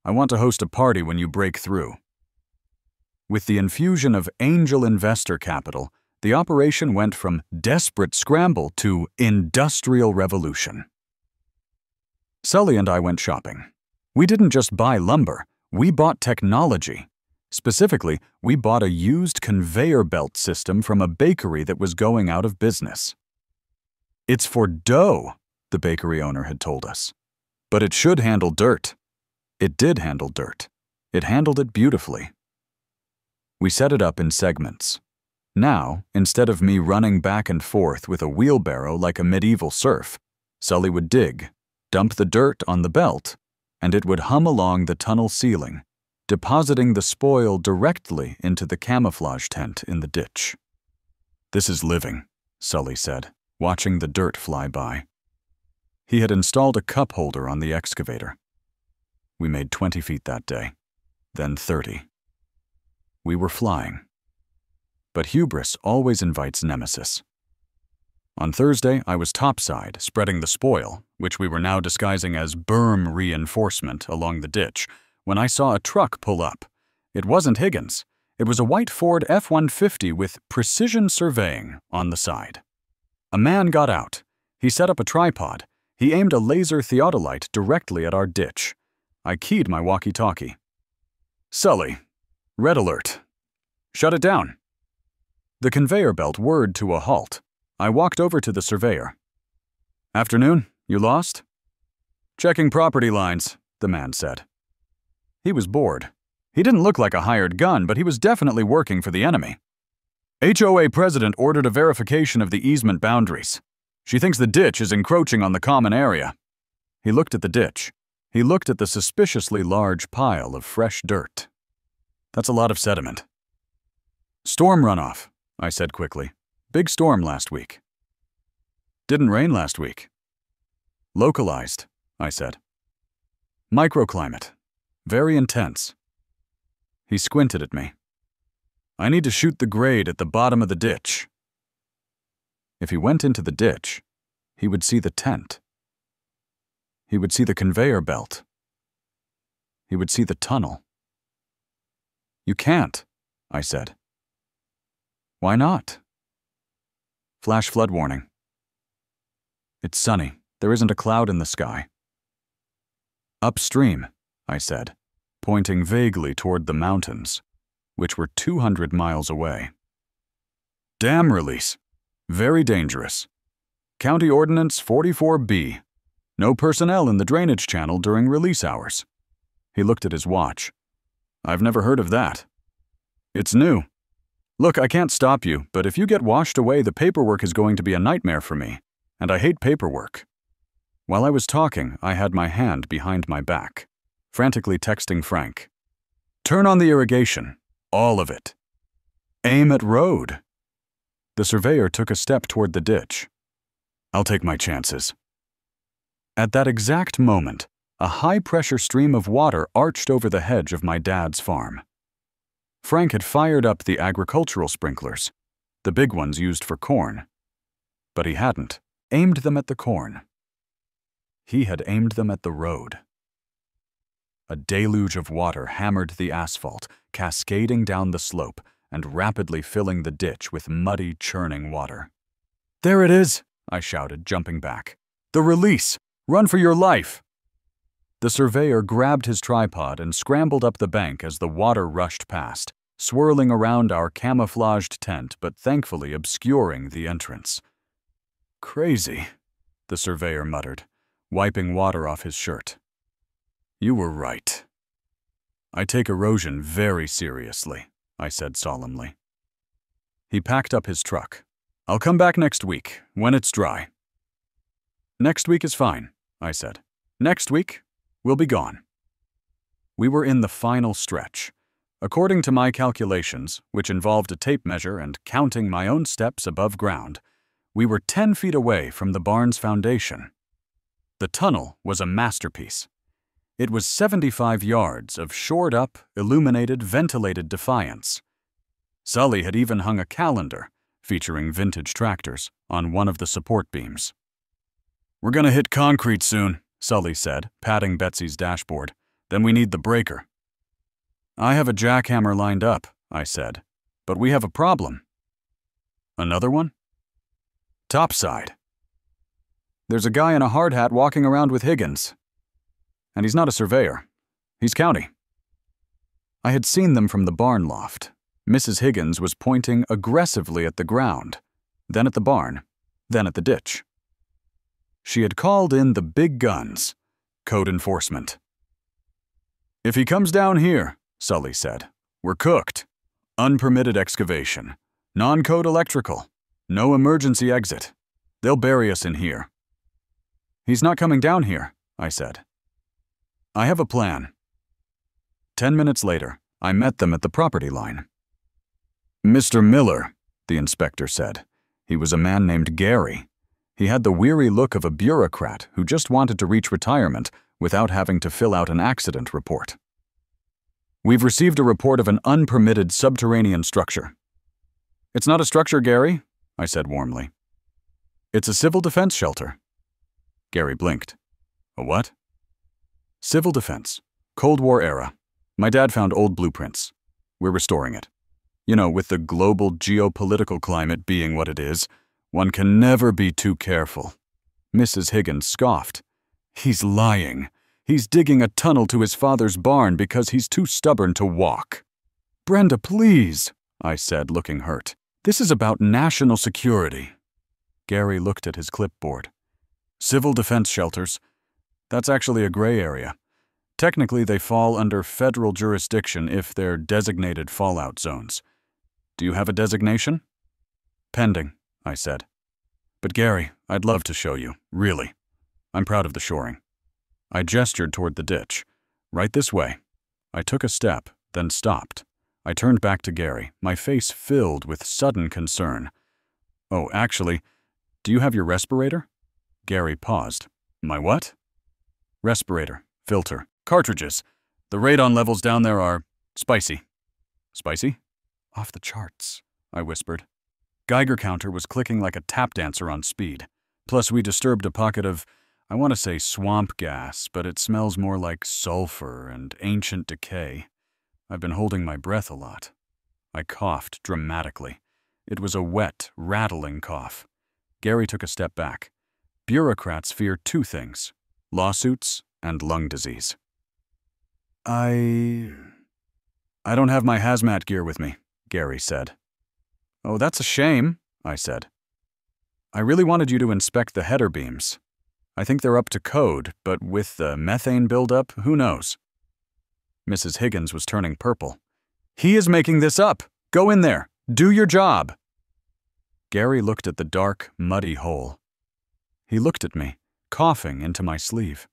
S1: I want to host a party when you break through." With the infusion of angel investor capital, the operation went from desperate scramble to industrial revolution. Sully and I went shopping. We didn't just buy lumber, we bought technology. Specifically, we bought a used conveyor belt system from a bakery that was going out of business. "It's for dough," the bakery owner had told us. "But it should handle dirt." It did handle dirt. It handled it beautifully. We set it up in segments. Now, instead of me running back and forth with a wheelbarrow like a medieval serf, Sully would dig, dump the dirt on the belt, and it would hum along the tunnel ceiling, depositing the spoil directly into the camouflage tent in the ditch. "This is living," Sully said, watching the dirt fly by. He had installed a cup holder on the excavator. We made 20 feet that day, then 30. We were flying. But hubris always invites nemesis. On Thursday, I was topside, spreading the spoil, which we were now disguising as berm reinforcement along the ditch, when I saw a truck pull up. It wasn't Higgins. It was a white Ford F-150 with precision surveying on the side. A man got out. He set up a tripod. He aimed a laser theodolite directly at our ditch. I keyed my walkie-talkie. "Sully, red alert. Shut it down." The conveyor belt whirred to a halt. I walked over to the surveyor. "Afternoon, you lost?" "Checking property lines," the man said. He was bored. He didn't look like a hired gun, but he was definitely working for the enemy. "HOA president ordered a verification of the easement boundaries. She thinks the ditch is encroaching on the common area." He looked at the ditch. He looked at the suspiciously large pile of fresh dirt. "That's a lot of sediment." "Storm runoff," I said quickly. "Big storm last week." "Didn't rain last week." "Localized," I said. "Microclimate. Very intense." He squinted at me. "I need to shoot the grade at the bottom of the ditch." If he went into the ditch, he would see the tent. He would see the conveyor belt. He would see the tunnel. "You can't," I said. "Why not?" "Flash flood warning." "It's sunny. There isn't a cloud in the sky." "Upstream," I said, pointing vaguely toward the mountains, which were 200 miles away. "Dam release. Very dangerous. County Ordinance 44B. No personnel in the drainage channel during release hours." He looked at his watch. "I've never heard of that." "It's new. Look, I can't stop you, but if you get washed away, the paperwork is going to be a nightmare for me, and I hate paperwork." While I was talking, I had my hand behind my back, frantically texting Frank. "Turn on the irrigation. All of it. Aim at road." The surveyor took a step toward the ditch. "I'll take my chances." At that exact moment, a high-pressure stream of water arched over the hedge of my dad's farm. Frank had fired up the agricultural sprinklers, the big ones used for corn. But he hadn't aimed them at the corn. He had aimed them at the road. A deluge of water hammered the asphalt, cascading down the slope and rapidly filling the ditch with muddy, churning water. "There it is!" I shouted, jumping back. "The release! Run for your life!" The surveyor grabbed his tripod and scrambled up the bank as the water rushed past, swirling around our camouflaged tent but thankfully obscuring the entrance. "Crazy," the surveyor muttered, wiping water off his shirt. "You were right." "I take erosion very seriously," I said solemnly. He packed up his truck. "I'll come back next week, when it's dry." "Next week is fine," I said. "Next week, we'll be gone." We were in the final stretch. According to my calculations, which involved a tape measure and counting my own steps above ground, we were 10 feet away from the barn's foundation. The tunnel was a masterpiece. It was 75 yards of shored-up, illuminated, ventilated defiance. Sully had even hung a calendar, featuring vintage tractors, on one of the support beams. "We're gonna hit concrete soon," Sully said, patting Betsy's dashboard. "Then we need the breaker." "I have a jackhammer lined up," I said, "but we have a problem." "Another one?" "Topside. There's a guy in a hard hat walking around with Higgins. And he's not a surveyor. He's county." I had seen them from the barn loft. Mrs. Higgins was pointing aggressively at the ground, then at the barn, then at the ditch. She had called in the big guns, code enforcement. "If he comes down here," Sully said, "we're cooked. Unpermitted excavation, non-code electrical, no emergency exit. They'll bury us in here." "He's not coming down here," I said. "I have a plan." 10 minutes later, I met them at the property line. "Mr. Miller," the inspector said. He was a man named Gary. He had the weary look of a bureaucrat who just wanted to reach retirement without having to fill out an accident report. "We've received a report of an unpermitted subterranean structure." "It's not a structure, Gary," I said warmly. "It's a civil defense shelter." Gary blinked. "A what?" "Civil defense. Cold War era. My dad found old blueprints. We're restoring it. You know, with the global geopolitical climate being what it is, one can never be too careful." Mrs. Higgins scoffed. "He's lying. He's digging a tunnel to his father's barn because he's too stubborn to walk." "Brenda, please," I said, looking hurt. "This is about national security." Gary looked at his clipboard. "Civil defense shelters. That's actually a gray area. Technically, they fall under federal jurisdiction if they're designated fallout zones. Do you have a designation?" "Pending," I said. "But Gary, I'd love to show you, really. I'm proud of the shoring." I gestured toward the ditch. "Right this way." I took a step, then stopped. I turned back to Gary, my face filled with sudden concern. "Oh, actually, do you have your respirator?" Gary paused. "My what?" "Respirator, filter, cartridges. The radon levels down there are spicy." "Spicy?" "Off the charts," I whispered. Geiger counter was clicking like a tap dancer on speed. Plus, we disturbed a pocket of, I want to say swamp gas, but it smells more like sulfur and ancient decay. I've been holding my breath a lot. I coughed dramatically. It was a wet, rattling cough. Gary took a step back. Bureaucrats fear two things: lawsuits and lung disease. I don't have my hazmat gear with me," Gary said. "Oh, that's a shame," I said. "I really wanted you to inspect the header beams. I think they're up to code, but with the methane buildup, who knows?" Mrs. Higgins was turning purple. "He is making this up! Go in there! Do your job!" Gary looked at the dark, muddy hole. He looked at me, coughing into my sleeve.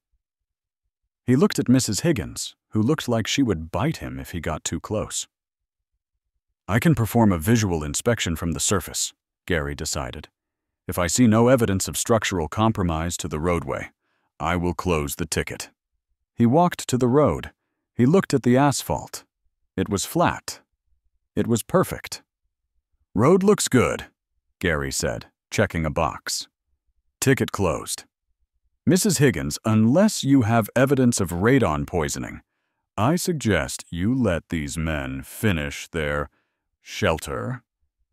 S1: He looked at Mrs. Higgins, who looked like she would bite him if he got too close. "I can perform a visual inspection from the surface," Gary decided. "If I see no evidence of structural compromise to the roadway, I will close the ticket." He walked to the road. He looked at the asphalt. It was flat. It was perfect. "Road looks good," Gary said, checking a box. "Ticket closed. Mrs. Higgins, unless you have evidence of radon poisoning, I suggest you let these men finish their shelter."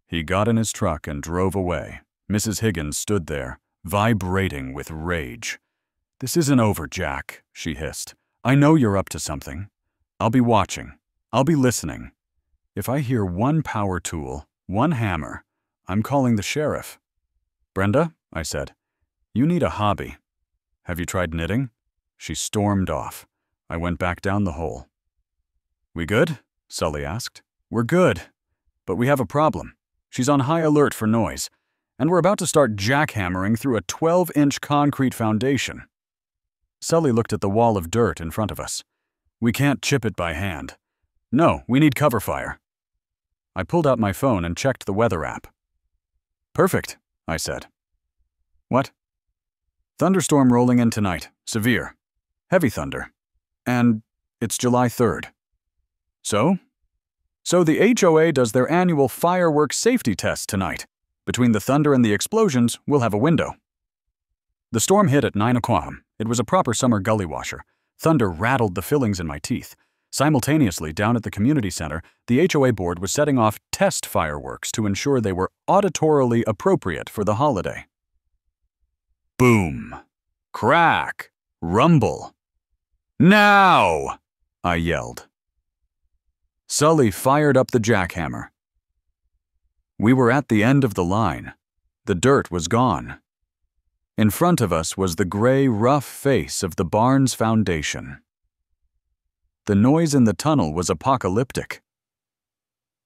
S1: He got in his truck and drove away. Mrs. Higgins stood there, vibrating with rage. "This isn't over, Jack," she hissed. "I know you're up to something. I'll be watching. I'll be listening. If I hear one power tool, one hammer, I'm calling the sheriff." "Brenda," I said, "you need a hobby. Have you tried knitting?" She stormed off. I went back down the hole. "We good?" Sully asked. "We're good. But we have a problem. She's on high alert for noise, and we're about to start jackhammering through a 12-inch concrete foundation." Sully looked at the wall of dirt in front of us. We can't chip it by hand. No, we need cover fire. I pulled out my phone and checked the weather app. Perfect, I said. What? Thunderstorm rolling in tonight. Severe. Heavy thunder. And it's July 3rd. So? So the HOA does their annual fireworks safety test tonight. Between the thunder and the explosions, we'll have a window. The storm hit at 9 o'clock. It was a proper summer gully washer. Thunder rattled the fillings in my teeth. Simultaneously, down at the community center, the HOA board was setting off test fireworks to ensure they were auditorily appropriate for the holiday. Boom. Crack. Rumble. Now! I yelled. Sully fired up the jackhammer. We were at the end of the line. The dirt was gone. In front of us was the gray, rough face of the barn's foundation. The noise in the tunnel was apocalyptic.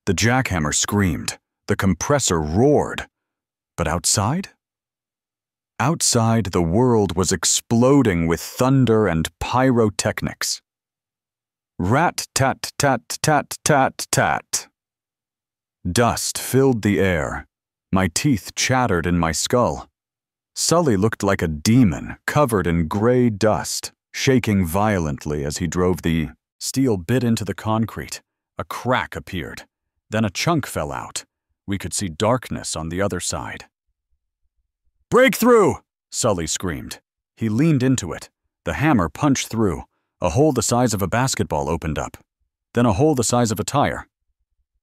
S1: The jackhammer screamed. The compressor roared. But outside? Outside, the world was exploding with thunder and pyrotechnics. Rat-tat-tat-tat-tat-tat. Dust filled the air. My teeth chattered in my skull. Sully looked like a demon covered in gray dust, shaking violently as he drove. The steel bit into the concrete. A crack appeared. Then a chunk fell out. We could see darkness on the other side. "Breakthrough!" Sully screamed. He leaned into it. The hammer punched through. A hole the size of a basketball opened up. Then a hole the size of a tire.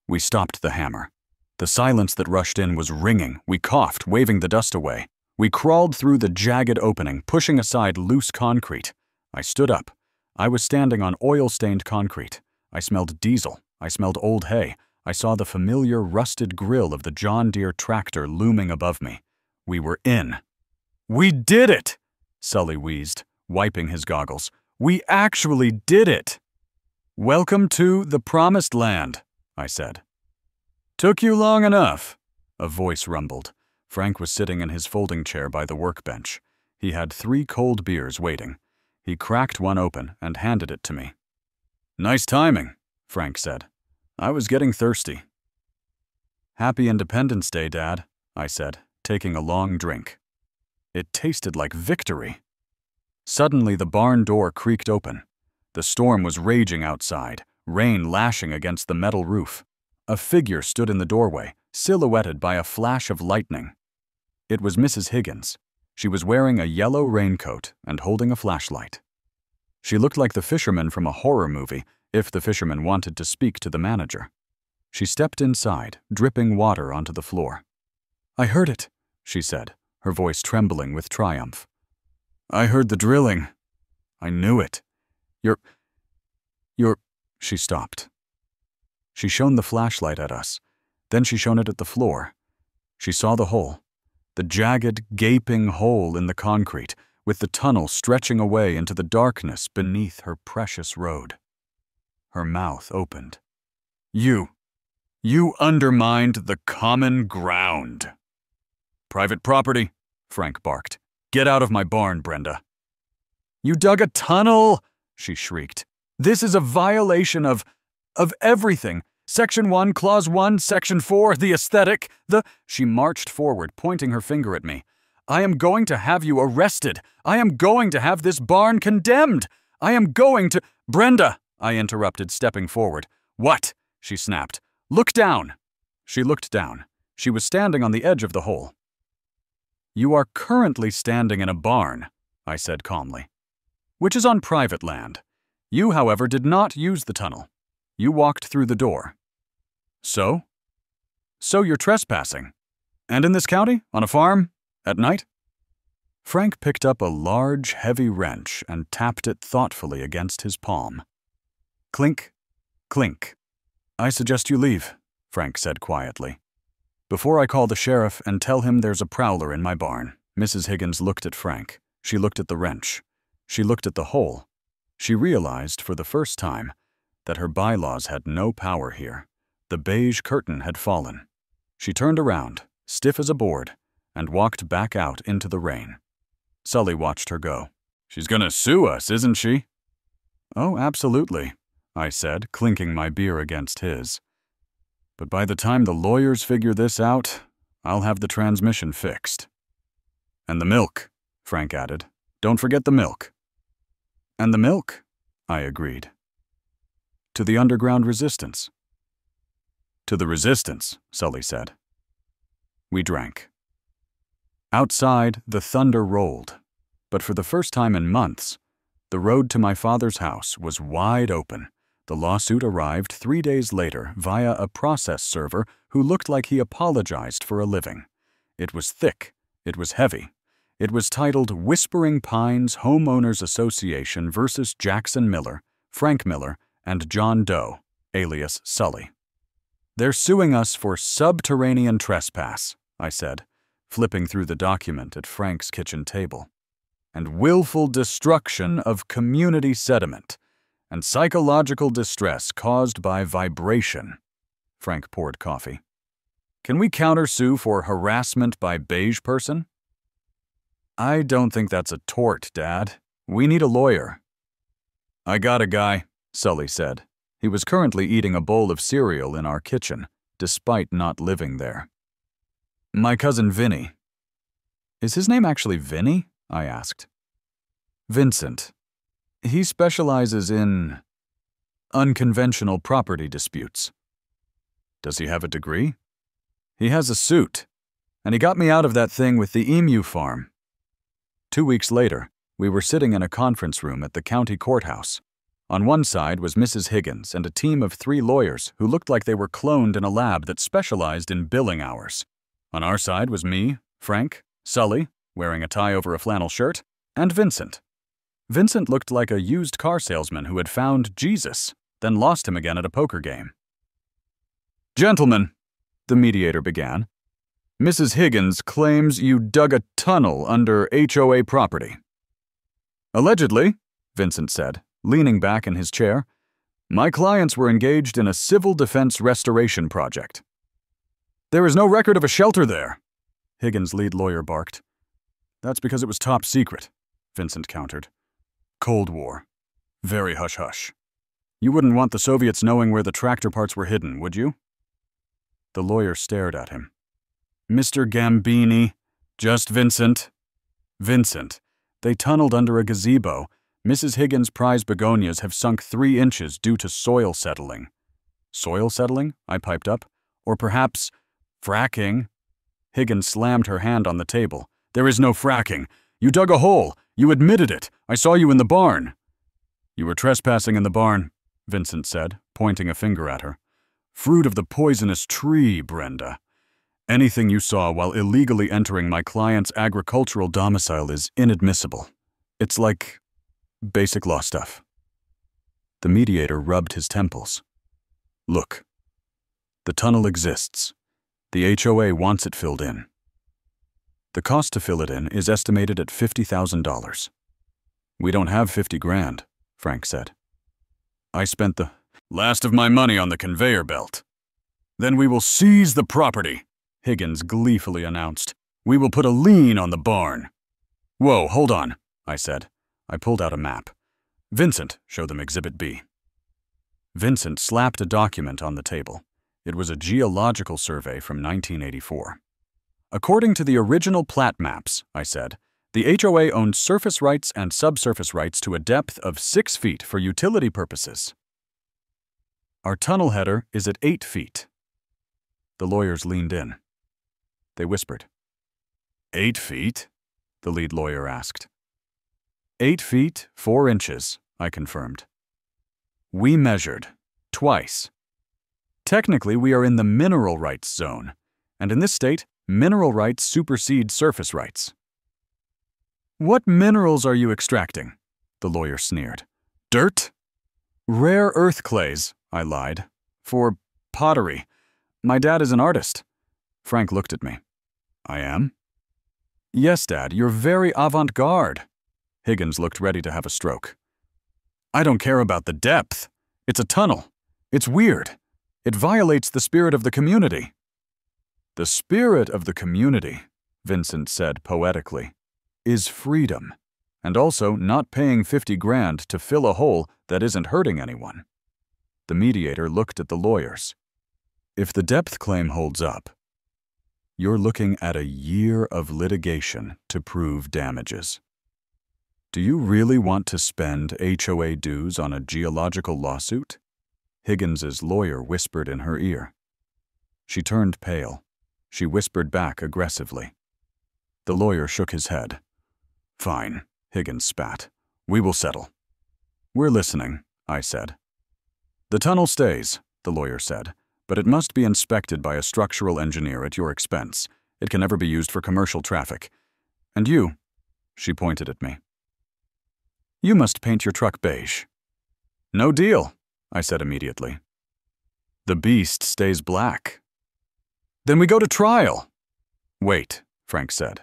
S1: We stopped the hammer. The silence that rushed in was ringing. We coughed, waving the dust away. We crawled through the jagged opening, pushing aside loose concrete. I stood up. I was standing on oil-stained concrete. I smelled diesel. I smelled old hay. I saw the familiar rusted grill of the John Deere tractor looming above me. We were in. "We did it!" Sully wheezed, wiping his goggles. "We actually did it!" "Welcome to the Promised Land," I said. "Took you long enough," a voice rumbled. Frank was sitting in his folding chair by the workbench. He had 3 cold beers waiting. He cracked one open and handed it to me. "Nice timing," Frank said. "I was getting thirsty." "Happy Independence Day, Dad," I said, taking a long drink. It tasted like victory. Suddenly, the barn door creaked open. The storm was raging outside, rain lashing against the metal roof. A figure stood in the doorway, silhouetted by a flash of lightning. It was Mrs. Higgins. She was wearing a yellow raincoat and holding a flashlight. She looked like the fisherman from a horror movie, if the fisherman wanted to speak to the manager. She stepped inside, dripping water onto the floor. "I heard it," she said, her voice trembling with triumph. "I heard the drilling. I knew it. You're... She stopped. She shone the flashlight at us. Then she shone it at the floor. She saw the hole. The jagged, gaping hole in the concrete, with the tunnel stretching away into the darkness beneath her precious road. Her mouth opened. You undermined the common ground." "Private property," Frank barked. "Get out of my barn, Brenda." "You dug a tunnel!" she shrieked. "This is a violation of everything. Section 1, Clause 1, Section 4, the aesthetic, the—" She marched forward, pointing her finger at me. "I am going to have you arrested. I am going to have this barn condemned. I am going to—" "Brenda!" I interrupted, stepping forward. "What?" she snapped. "Look down." She looked down. She was standing on the edge of the hole. "You are currently standing in a barn," I said calmly, "which is on private land. You, however, did not use the tunnel. You walked through the door. So? So you're trespassing. And in this county? On a farm? At night?" Frank picked up a large, heavy wrench and tapped it thoughtfully against his palm. Clink, clink. "I suggest you leave," Frank said quietly. "Before I call the sheriff and tell him there's a prowler in my barn." Mrs. Higgins looked at Frank. She looked at the wrench. She looked at the hole. She realized for the first time that her bylaws had no power here. The beige curtain had fallen. She turned around, stiff as a board, and walked back out into the rain. Sully watched her go. "She's gonna sue us, isn't she?" Oh, absolutely, I said, clinking my beer against his. But by the time the lawyers figure this out, I'll have the transmission fixed. And the milk, Frank added. Don't forget the milk. And the milk, I agreed. To the underground resistance. To the resistance, Sully said. We drank. Outside, the thunder rolled, but for the first time in months, the road to my father's house was wide open. The lawsuit arrived 3 days later via a process server who looked like he apologized for a living. It was thick. It was heavy. It was titled Whispering Pines Homeowners Association versus Jackson Miller, Frank Miller, and John Doe, alias Sully. They're suing us for subterranean trespass, I said, flipping through the document at Frank's kitchen table, and willful destruction of community sediment, and psychological distress caused by vibration. Frank poured coffee. Can we countersue for harassment by beige person? I don't think that's a tort, Dad. We need a lawyer. I got a guy, Sully said. He was currently eating a bowl of cereal in our kitchen, despite not living there. My cousin Vinny. Is his name actually Vinny? I asked. Vincent. He specializes in unconventional property disputes. Does he have a degree? He has a suit, and he got me out of that thing with the emu farm. 2 weeks later, we were sitting in a conference room at the county courthouse. On one side was Mrs. Higgins and a team of 3 lawyers who looked like they were cloned in a lab that specialized in billing hours. On our side was me, Frank, Sully, wearing a tie over a flannel shirt, and Vincent. Vincent looked like a used car salesman who had found Jesus, then lost him again at a poker game. Gentlemen, the mediator began, Mrs. Higgins claims you dug a tunnel under HOA property. Allegedly, Vincent said, leaning back in his chair, my clients were engaged in a civil defense restoration project. There is no record of a shelter there, Higgins' lead lawyer barked. That's because it was top secret, Vincent countered. Cold War. Very hush-hush. You wouldn't want the Soviets knowing where the tractor parts were hidden, would you? The lawyer stared at him. Mr. Gambini. Just Vincent. Vincent. They tunneled under a gazebo. Mrs. Higgins' prize begonias have sunk 3 inches due to soil settling. Soil settling? I piped up. Or perhaps fracking? Higgins slammed her hand on the table. There is no fracking. You dug a hole. You admitted it. I saw you in the barn. You were trespassing in the barn, Vincent said, pointing a finger at her. Fruit of the poisonous tree, Brenda. Anything you saw while illegally entering my client's agricultural domicile is inadmissible. It's like basic law stuff. The mediator rubbed his temples. Look, the tunnel exists. The HOA wants it filled in. The cost to fill it in is estimated at $50,000. We don't have 50 grand, Frank said. I spent the last of my money on the conveyor belt. Then we will seize the property, Higgins gleefully announced. We will put a lien on the barn. Whoa, hold on, I said. I pulled out a map. Vincent, show them Exhibit B. Vincent slapped a document on the table. It was a geological survey from 1984. According to the original plat maps, I said, the HOA owned surface rights and subsurface rights to a depth of 6 feet for utility purposes. Our tunnel header is at 8 feet. The lawyers leaned in. They whispered. 8 feet? The lead lawyer asked. 8 feet, 4 inches, I confirmed. We measured, twice. Technically, we are in the mineral rights zone, and in this state, mineral rights supersede surface rights. What minerals are you extracting? The lawyer sneered. Dirt? Rare earth clays, I lied. For pottery. My dad is an artist. Frank looked at me. I am? Yes, Dad, you're very avant-garde. Higgins looked ready to have a stroke. I don't care about the depth. It's a tunnel. It's weird. It violates the spirit of the community. The spirit of the community, Vincent said poetically, is freedom, and also not paying 50 grand to fill a hole that isn't hurting anyone. The mediator looked at the lawyers. If the depth claim holds up, you're looking at a year of litigation to prove damages. Do you really want to spend HOA dues on a geological lawsuit? Higgins's lawyer whispered in her ear. She turned pale. She whispered back aggressively. The lawyer shook his head. Fine, Higgins spat. We will settle. We're listening, I said. The tunnel stays, the lawyer said, but it must be inspected by a structural engineer at your expense. It can never be used for commercial traffic. And you, she pointed at me. You must paint your truck beige. No deal, I said immediately. The beast stays black. Then we go to trial. Wait, Frank said.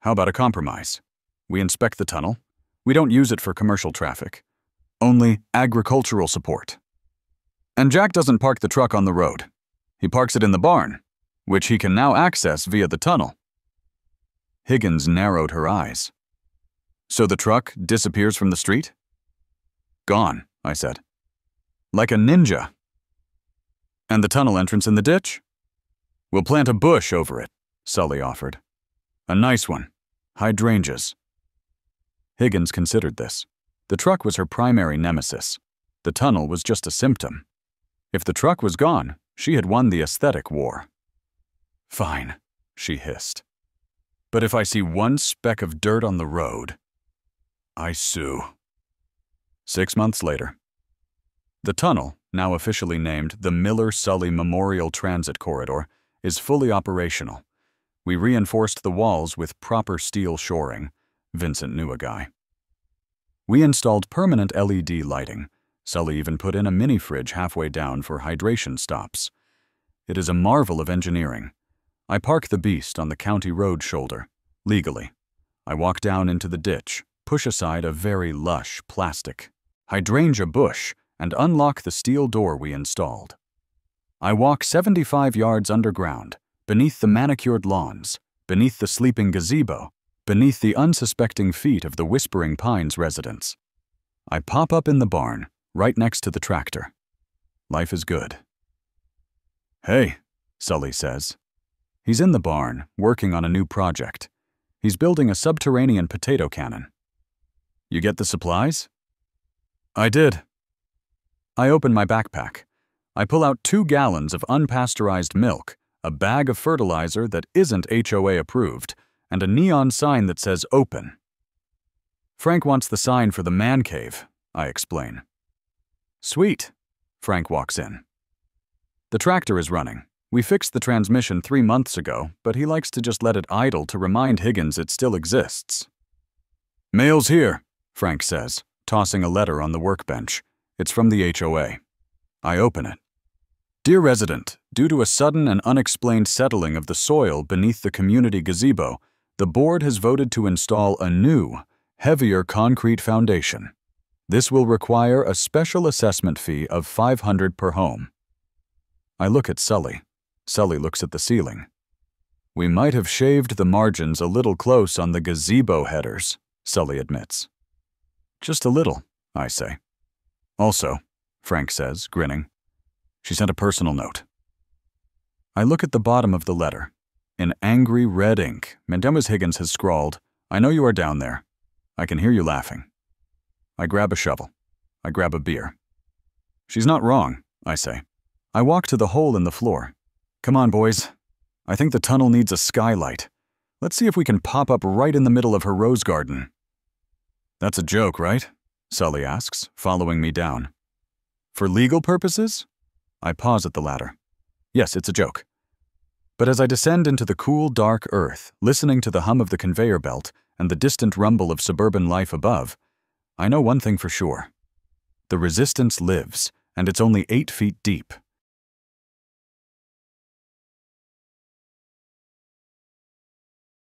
S1: How about a compromise? We inspect the tunnel. We don't use it for commercial traffic. Only agricultural support. And Jack doesn't park the truck on the road. He parks it in the barn, which he can now access via the tunnel. Higgins narrowed her eyes. So the truck disappears from the street? Gone, I said. Like a ninja. And the tunnel entrance in the ditch? We'll plant a bush over it, Sully offered. A nice one. Hydrangeas. Higgins considered this. The truck was her primary nemesis. The tunnel was just a symptom. If the truck was gone, she had won the aesthetic war. Fine, she hissed. But if I see one speck of dirt on the road, I sue. 6 months later. The tunnel, now officially named the Miller-Sully Memorial Transit Corridor, is fully operational. We reinforced the walls with proper steel shoring. Vincent knew a guy. We installed permanent LED lighting. Sully even put in a mini-fridge halfway down for hydration stops. It is a marvel of engineering. I park the beast on the county road shoulder, legally. I walk down into the ditch, push aside a very lush plastic hydrangea bush, and unlock the steel door we installed. I walk 75 yards underground, beneath the manicured lawns, beneath the sleeping gazebo, beneath the unsuspecting feet of the Whispering Pines residents. I pop up in the barn, right next to the tractor. Life is good. Hey, Sully says. He's in the barn, working on a new project. He's building a subterranean potato cannon. You get the supplies? I did. I open my backpack. I pull out 2 gallons of unpasteurized milk, a bag of fertilizer that isn't HOA approved, and a neon sign that says open. Frank wants the sign for the man cave, I explain. Sweet. Frank walks in. The tractor is running. We fixed the transmission 3 months ago, but he likes to just let it idle to remind Higgins it still exists. Mail's here, Frank says, tossing a letter on the workbench. It's from the HOA. I open it. Dear resident, due to a sudden and unexplained settling of the soil beneath the community gazebo, the board has voted to install a new, heavier concrete foundation. This will require a special assessment fee of $500 per home. I look at Sully. Sully looks at the ceiling. We might have shaved the margins a little close on the gazebo headers, Sully admits. Just a little, I say. Also, Frank says, grinning, she sent a personal note. I look at the bottom of the letter. In angry red ink, Mendemas Higgins has scrawled, I know you are down there. I can hear you laughing. I grab a shovel. I grab a beer. She's not wrong, I say. I walk to the hole in the floor. Come on, boys. I think the tunnel needs a skylight. Let's see if we can pop up right in the middle of her rose garden. That's a joke, right? Sully asks, following me down. For legal purposes? I pause at the ladder. Yes, it's a joke. But as I descend into the cool, dark earth, listening to the hum of the conveyor belt and the distant rumble of suburban life above, I know one thing for sure. The resistance lives, and it's only 8 feet deep.